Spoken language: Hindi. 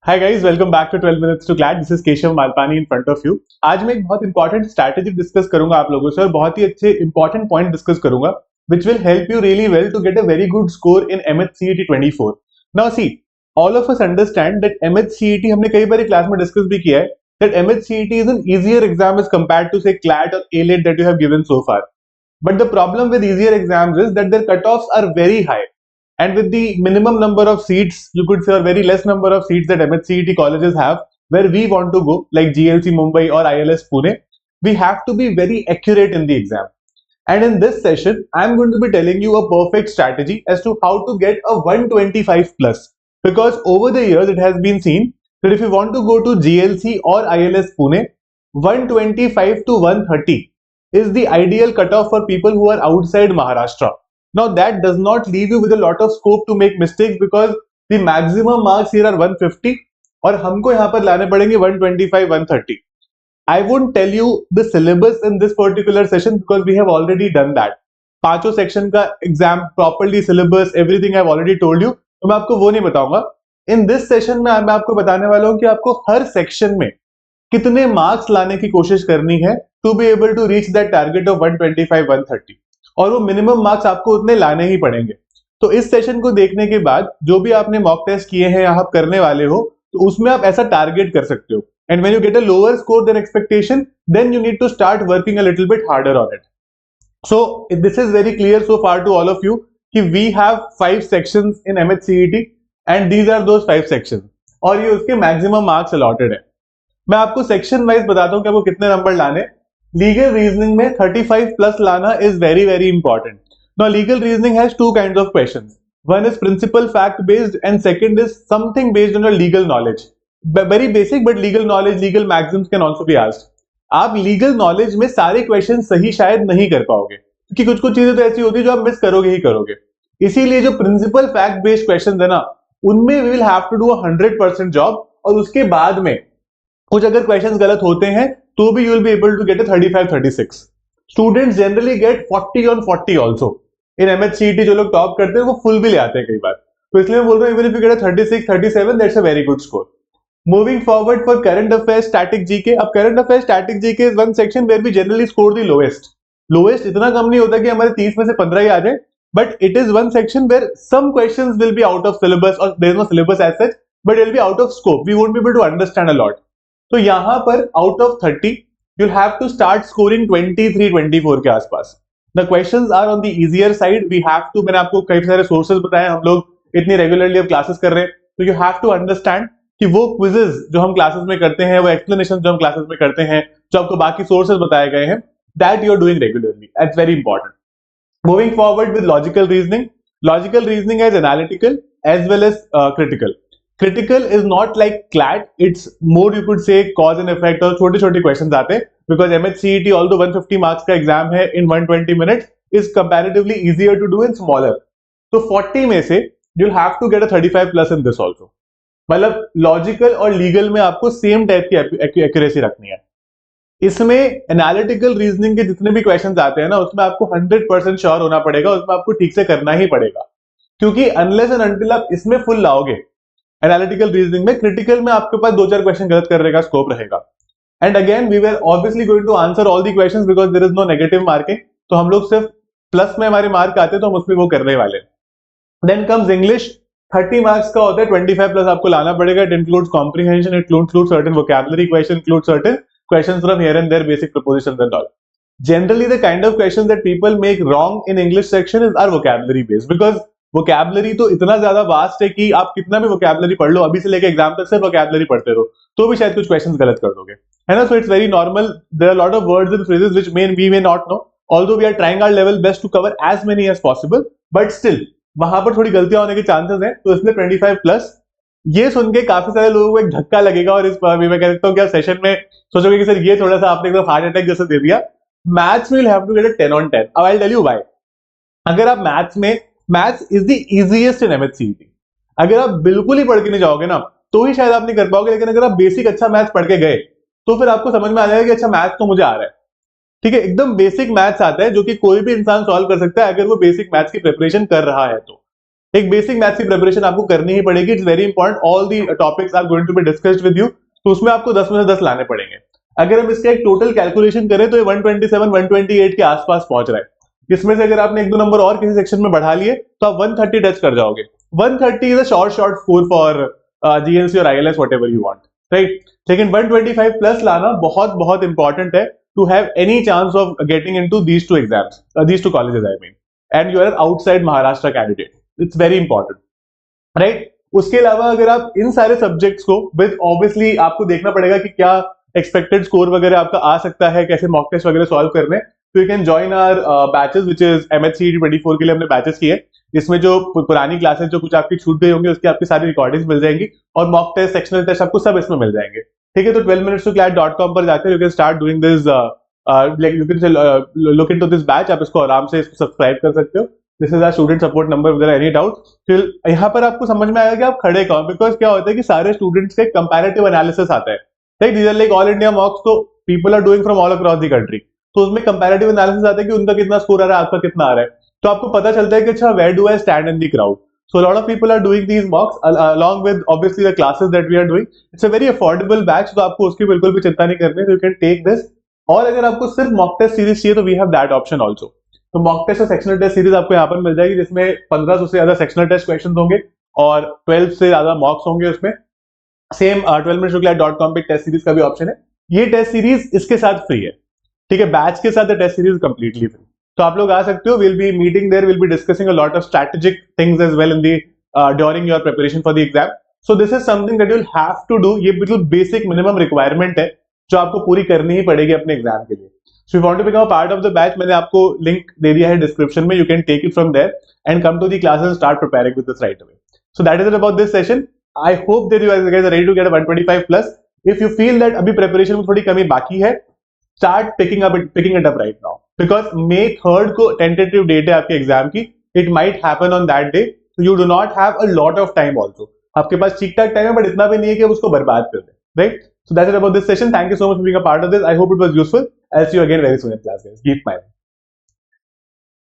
Hi guys, welcome back to 12 minutes to CLAT. This is Keshav Malpani in front of you. आज मैं एक बहुत इंपॉर्टेंट स्ट्रैटेजी डिस्कस करूंगा आप लोगों से और बहुत ही अच्छे इंपॉर्टेंट पॉइंट डिस्कस करूंगा which will help you really well to get a very good score in MHCET 24. Now see, all of us understand that MHCET हमने कई बार क्लास में डिस्कस भी किया है that MHCET is an easier exam as compared to say CLAT or ALET that you have given so far. But the problem with easier exams is that their cutoffs are very high. And with the minimum number of seats, you could say, or very less number of seats that MHCET colleges have, where we want to go, like GLC Mumbai or ILS Pune, we have to be very accurate in the exam. And in this session, I'm going to be telling you a perfect strategy as to how to get a 125 plus. Because over the years, it has been seen that if you want to go to GLC or ILS Pune, 125 to 130 is the ideal cutoff for people who are outside Maharashtra. Now that does not leave you with a lot of scope to make mistakes because the maximum marks here are 150 और हमको यहाँ पर लाने पड़ेंगे 125, 130. I won't tell you the syllabus in this particular session because we have already done that. पांचों सेक्शन का exam properly syllabus everything I have already told you, तो मैं आपको वो नहीं बताऊंगा. इन दिस सेशन में मैं आपको बताने वाला हूँ कि आपको हर सेक्शन में कितने मार्क्स लाने की कोशिश करनी है to be able to reach that target of 125, 130. और वो मिनिमम मार्क्स आपको उतने लाने ही पड़ेंगे. तो इस सेशन को देखने के बाद जो भी आपने मॉक टेस्ट किए हैं या आप करने वाले हो, तो उसमें आप ऐसा टारगेट कर सकते हो. And when you get a lower score then expectation, then you need to start working a little bit harder on it. So this is very clear so far to all of you कि we have 5 sections in MHCET and these are those 5 sections और ये उसके मैक्सिमम मार्क्स अलॉटेड है. मैं आपको सेक्शन वाइज बताता हूं कि आपको कितने नंबर लाने. लीगल रीजनिंग में 35 प्लस लाना is very very important. Now legal reasoning has two kinds of questions. One is principle fact based and second is something based on your legal knowledge. Very basic but legal knowledge, legal maxims can also be asked. आप लीगल नॉलेज में सारे क्वेश्चन सही शायद नहीं कर पाओगे क्योंकि कुछ कुछ चीजें तो ऐसी होती है जो आप मिस करोगे ही करोगे. इसीलिए जो प्रिंसिपल फैक्ट बेस्ड क्वेश्चन है ना, उनमें we will have to do 100% job. और उसके बाद में कुछ अगर क्वेश्चंस गलत होते हैं तो भी you will be able to get 35, 36. Students generally get 40 on 40 also. In MHCET जो लोग टॉप करते हैं वो फुल भी ले आते हैं कई बार. तो इसलिए मैं बोल रहा हूं even if you get 36, 37 that's a very good score. Moving forward for current affairs static GK. अब current affairs static GK is one section where we generally score the lowest. Lowest इतना कम नहीं होता कि हमारे 30 में से 15 ही आ जाए, but it is one section where some questions will be out of syllabus और there is no syllabus as such, but it will be out of scope. We won't be able to understand a lot. तो यहां पर out of 30 you'll have to start scoring 23, 24 के आसपास. The questions are on the easier side. We have to, मैंने आपको कई सारे सोर्सेज बताए, हम लोग इतनी रेगुलरली अब क्लासेस कर रहे हैं, तो you have to understand कि वो क्विजेज जो हम क्लासेस में करते हैं, वो एक्सप्लेनेशन जो हम क्लासेस में करते हैं, जो आपको बाकी सोर्सेज बताए गए हैं, that you are doing regularly. That's very important. Moving forward with logical reasoning. Logical reasoning is analytical as well as critical. Critical is not like CLAT, it's more you could say cause and effect और छोटे छोटे क्वेश्चंस आते हैं because MHCET although 150 मार्क्स का एग्जाम है in 120 minutes is comparatively easier to do in smaller. तो 40 में से you'll have to get a 35 plus in this also. मतलब लॉजिकल और लीगल में आपको सेम टाइप की एक्यूरेसी रखनी है. इसमें एनालिटिकल रीजनिंग के जितने भी क्वेश्चंस आते हैं ना, उसमें आपको 100% श्योर होना पड़ेगा, उसमें आपको ठीक से करना ही पड़ेगा क्योंकि अनलेस एंड अनटिल आप इसमें फुल लाओगे एनालिटिकल रीजनिंग में, क्रिटिकल में आपके पास 2-4 क्वेश्चन गलत करने का स्कोप रहेगा. And again we were obviously going to answer all the questions because there is no negative marking. तो हम लोग सिर्फ प्लस में हमारे मार्क आते हैं तो हम उसमें वो करने वाले. Then comes English. 30 मार्क्स का होता है, 25 प्लस आपको लाना पड़ेगा. It includes comprehension, it includes certain vocabulary question, includes certain questions from here and there, basic prepositions and all. Generally the kind of questions that people make wrong in English section are vocabulary based because vocabulary तो इतना ज्यादा वास्ट है कि आप कितना भी वोकैबुलरी पढ़ लो, अभी से लेकर एग्जाम तक सिर्फ वोकैबुलरी पढ़ते रहो तो भी शायद कुछ क्वेश्चंस गलत कर दोगे, है ना. So it's very normal. There are lot of words and phrases which we may not know, although we are trying our level best to cover as many as possible, but still वहां पर थोड़ी गलतियां होने के चांसेस हैं. तो इसलिए 25 प्लस. ये सुन के काफी सारे लोगों को एक धक्का लगेगा और इस मैं कह सकता हूँ क्या सेशन में सोचोगे कि सर ये थोड़ा सा आपने एकदम हार्ट अटैक जैसा दे दिया. मैथ्स में you'll have to get a 10 on 10. अब I'll tell you why. अगर आप maths is the easiest in MHCET. अगर आप बिल्कुल ही पढ़ के नहीं जाओगे ना तो ही शायद आप नहीं कर पाओगे, लेकिन अगर आप बेसिक अच्छा मैथ्स पढ़ के गए तो फिर आपको समझ में आ जाएगा कि अच्छा मैथ्स तो मुझे आ रहा है. ठीक है, एकदम बेसिक मैथ्स आता है जो कि कोई भी इंसान सॉल्व कर सकता है अगर वो बेसिक मैथ्स की प्रिपरेशन कर रहा है तो. एक बेसिक मैथ्स की प्रिपरेशन आपको करनी ही पड़ेगी, it's very important, all the topics are going to be discussed with you, तो उसमें आपको 10 में से 10 लाने पड़ेंगे। अगर हम इसका एक टोटल कैलकुलेशन करें तो ये 127 128 के आसपास पहुंच रहा है। इसमें से अगर आपने 1-2 नंबर और किसी सेक्शन में बढ़ा लिए तो आप 130 टच कर जाओगे। 130 is a short score for GNC और ILS whatever you want, right. लेकिन 125 प्लस लाना बहुत बहुत इंपॉर्टेंट है to have any chance of getting into these two exams, these two colleges I mean, and you are outside Maharashtra candidate, it's very important, right. उसके अलावा अगर आप इन सारे सब्जेक्ट्स को विद, ऑब्वियसली आपको देखना पड़ेगा कि क्या एक्सपेक्टेड स्कोर वगैरह आपका आ सकता है, कैसे मॉक टेस्ट वगैरह सॉल्व करने, तो you can join our batches which is MHCET 24 के लिए हमने बैचेस किए। इसमें जो पुरानी क्लासेस जो कुछ आपकी छूट गई होंगी उसकी आपकी सारी रिकॉर्डिंग्स मिल जाएंगी, और मॉक टेस्ट, सेक्शनल टेस्ट आपको सब इसमें मिल जाएंगे, ठीक है। तो 12minutestoclass.com पर जाकर you can start doing this, you can look into this batch, आप इसको आराम से इसको सब्सक्राइब कर सकते हो। This is our student support number, with any doubt. फिर यहाँ पर आपको समझ में आएगा कि आप खड़े कहाँ, बिकॉज क्या होता है कि सारे स्टूडेंट्स के कंपैरेटिव एनालिसिस आता है, right. These are like all India mocks, तो people are doing from all across the country, तो उसमें कंपैरेटिव एनालिसिस आता है कि उनका कितना स्कोर आ रहा है, आपका कितना आ रहा है, तो आपको पता चलता है कि अच्छा where do I stand in the crowd. So a lot of people are doing these mocks along with obviously the classes that we are doing. It's a very affordable batch, तो आपको उसकी बिल्कुल भी चिंता नहीं करनी, you can take this। और अगर आपको सिर्फ मॉक टेस्ट सीरीज चाहिए तो we have that option also। तो मॉक टेस्ट और सेक्शनल टेस्ट सीरीज आपको यहाँ पर मिल जाएगी, जिसमें 1500 से ज्यादा सेक्शनल टेस्ट क्वेश्चन होंगे और 12 से ज्यादा मॉक्स होंगे उसमें। सेम 12minutestoclass.com पे टेस्ट सीरीज का भी ऑप्शन है। ये टेस्ट सीरीज इसके साथ फ्री है, ठीक है, बैच के साथ टेस्ट सीरीज कंप्लीटली फ्री, तो आप लोग आ सकते हो। Will be meeting there, will be discussing a lot of strategic things as well in the during your preparation for the exam. So this is something that you will have to do, ये बिल्कुल बेसिक मिनिमम रिक्वायरमेंट है जो आपको पूरी करनी ही पड़ेगी अपने एग्जाम के लिए। So you want to become a part of the batch, मैंने आपको लिंक दे दिया है डिस्क्रिप्शन में, you can take it from there and come to the classes, start preparing with this right away. So that is it about this session. I hope that you guys are ready to get a 125 plus। if you feel that अभी प्रिपरेशन में थोड़ी कमी बाकी है, start picking it up right now, because May 3rd को tentative date है आपके एग्जाम की, it might happen on that day, so you do not have a lot of time also। आपके पास ठीक ठाक टाइम है, बट इतना भी नहीं है कि आप उसको बर्बाद कर दें, right? So that's it about this session. Thank you so much for being a part of this. I hope it was useful. I'll see you again very soon in class, guys. Keep smiling.